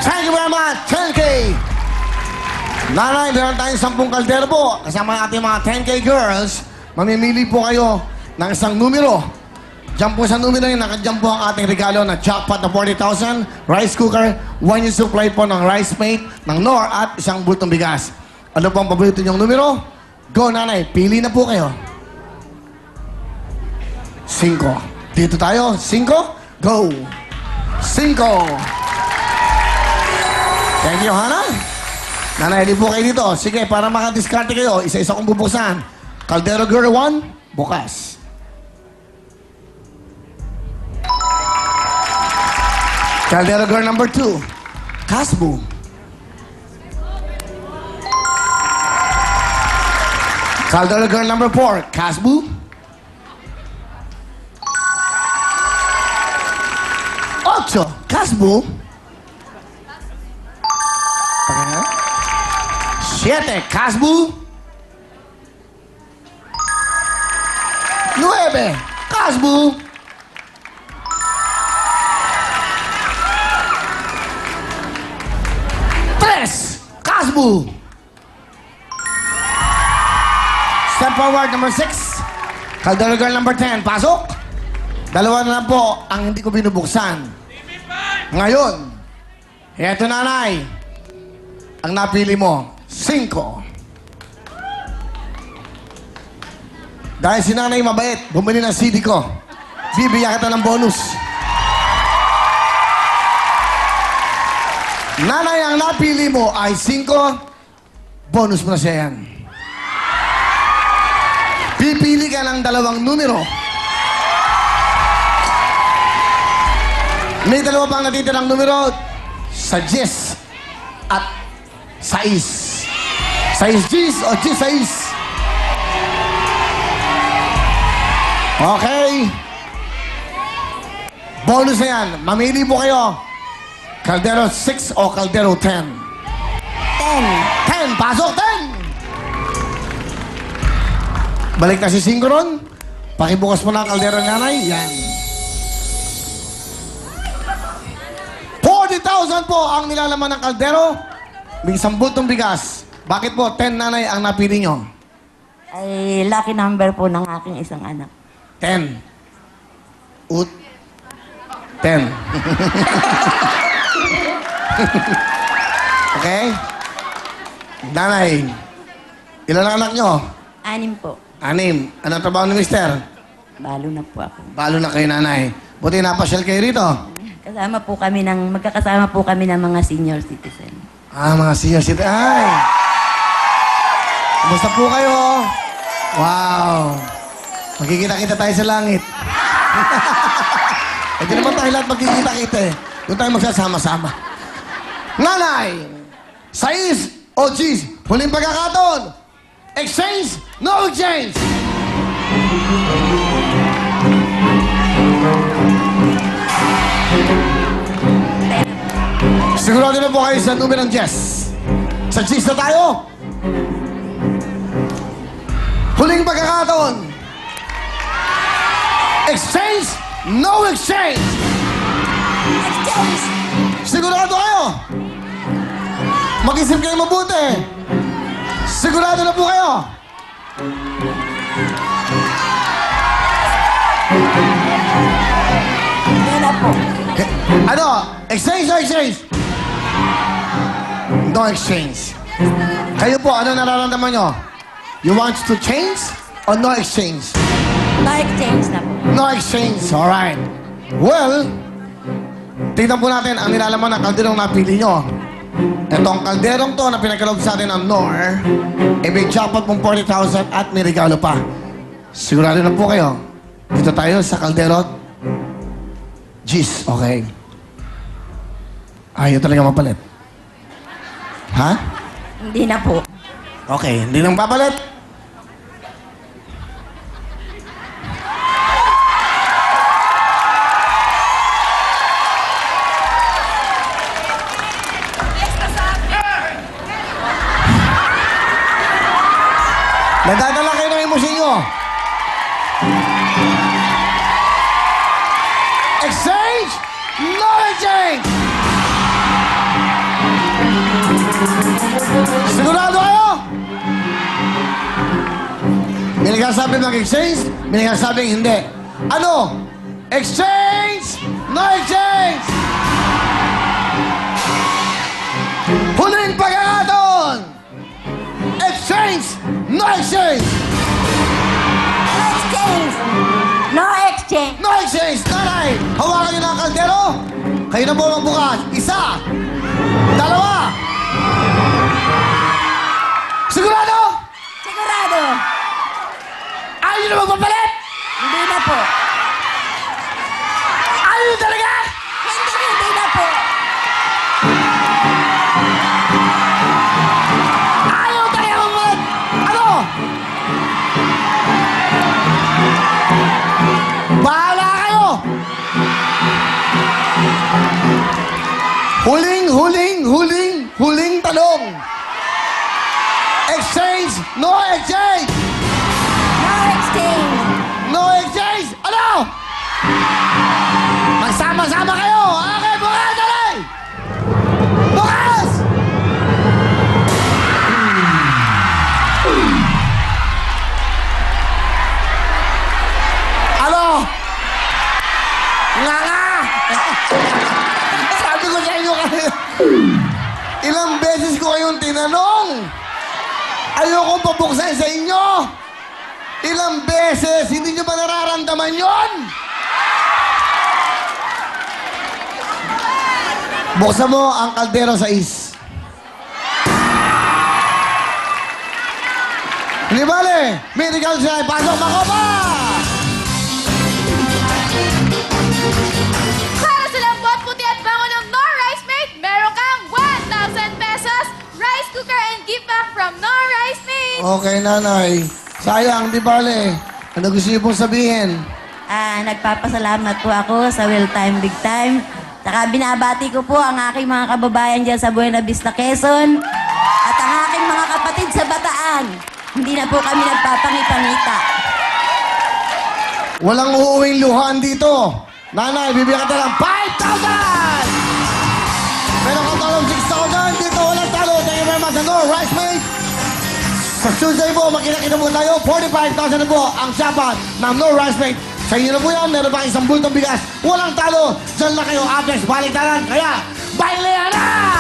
Thank you very much, 10K! Nanay, meron tayong 10 kaldero po. Kasama ang ating mga 10K girls. Mamimili po kayo ng isang numero. Diyan po sa numero yun, nakadyan po ang ating regalo na jackpot na 40,000, rice cooker, 1 year supply po ng rice mate, ng Nor at isang bultong bigas. Ano po ang paborito niyong numero? Go, nanay. Pili na po kayo. 5. Dito tayo. 5. Go. 5. Thank you, Hana. Nanay, hindi po kayo dito. Sige, para makadiskarte kayo, isa-isa kong bubuksan. Caldero Girl 1, bukas. Caldero Girl number 2, Casbo. Caldero Girl number 4, Casbo. Ocho, Casbo. 7, Casbo. 9, Casbo. 3, Casbo. Step forward, number 6. Caldero Girl number 10, pasok. Dalawa na lang po ang hindi ko binubuksan. Ngayon, eto nanay, ang napili mo, 5. Dahil si nanay mabait, bumili ng CD ko. Bibigyan kita ng bonus. Nanay, ang napili mo ay 5. Bonus mo na siya yan. Pipili ka ng 2 numero. May 2 pang natitirang numero sa 10 at 6. 6 o 16. Okay. Bonus na yan. Mamili po kayo. Caldero 6 o Caldero 10? 10. 10. Pasok, 10. Balik na si Singron. Pakibukas mo na ang Caldero nanay. Yan. 40,000 po ang nilalaman ng Caldero. May 10 bultong bigas. Bakit po 10 nanay ang napili nyo? Ay, lucky number po ng aking isang anak. 10. 10. Okay? Nanay, ilan ang anak nyo? 6 po. 6. Ano trabaho ni mister? Balo na po ako. Balo na kayo, nanay. Buti napasyal kayo rito. Magkakasama po kami ng mga senior citizen. Ah, mga senior citizen. Ay! Kumusta po kayo? Wow! Magkikita-kita tayo sa langit. Hindi naman tayo lahat magkikita-kita eh. Doon tayo magsasama-sama. Nanay! 6 o G's, huling pagkakataon. Exchange, no exchange! Sigurado na po kayo sa numero ng Jess. Sa G's na tayo. Huling pagkakataon. Exchange, no exchange! Exchange! Sigurado kayo? Mag-isip kayo mabuti. Sigurado na po kayo? Hindi na po. Ano? Exchange or exchange? No exchange. Kayo po, ano nararamdaman nyo? You want to change or no exchange? No exchange na po. No exchange. Alright. Well, tingnan po natin ang nilalaman ng kalderong napili nyo. Itong kalderong to na pinagkaloob sa atin ng Nor, may jackpot pong 40,000 at may regalo pa. Sigurado na po kayo. Dito tayo sa kaldero. G's, okay. Ayaw talaga mapalit. Ha? Hindi na po. Okay, hindi nang papalit. exchange, no exchange! Sigurado kayo? May nagsasabi mag-exchange, may nagsasabi hindi. Ano? Exchange, no exchange! Huling pagkakataon! Exchange, no exchange! No exchange! No exchange! No exchange! Nanay, hawakan niyo na ang kaldero. Kayo na po magbukas. Isa, dalawa. Sigurado? Sigurado! Ayaw niyo na magpapalit? Hindi na po. Ayaw niyo talaga? Hindi na po. Ayaw talaga magpapalit? Ano? Bahala kayo! Huling tanong. Exchange, no exchange! No exchange! No exchange! Ano? Magsama-sama kayo! Okay, bukas! Alay! Bukas! Ano? Nga nga! Sabi ko sa inyo kanina, ilang beses ko kayong tinanong. Ayokong pabuksan sa inyo. Ilang beses, hindi nyo ba nararamdaman yon? Buksan mo ang kaldero sa is. Hindi bale, medical siya, pasok makopa! Para sa lambot, puti at bango ng Nor Rice Mate, meron kang 1,000 pesos rice cooker and gift back from Nor Rice Mate. Okay, nanay. Sayang, di bale. Ano gusto niyo pong sabihin? Nagpapasalamat po ako sa Well Time Big Time. Saka binabati ko po ang aking mga kababayan dyan sa Buena Vista, Quezon. At ang aking mga kapatid sa Bataan. Hindi na po kami nagpapangipangita. Walang uuwing luhaan dito. Nanay, bibigyan ka ng 5,000! Meron kang talong 6,000. Dito walang talo. Thank you very much. Ano, Rice Mate? Sa Tuesday po, makita-kita po tayo. 45,000 na po ang sapat ng No Rice Mate. Sa inyo na po yan. Meron pa isang bultong bigas. Walang talo. Diyan na kayo. Address, baliktaran. Kaya, baile na!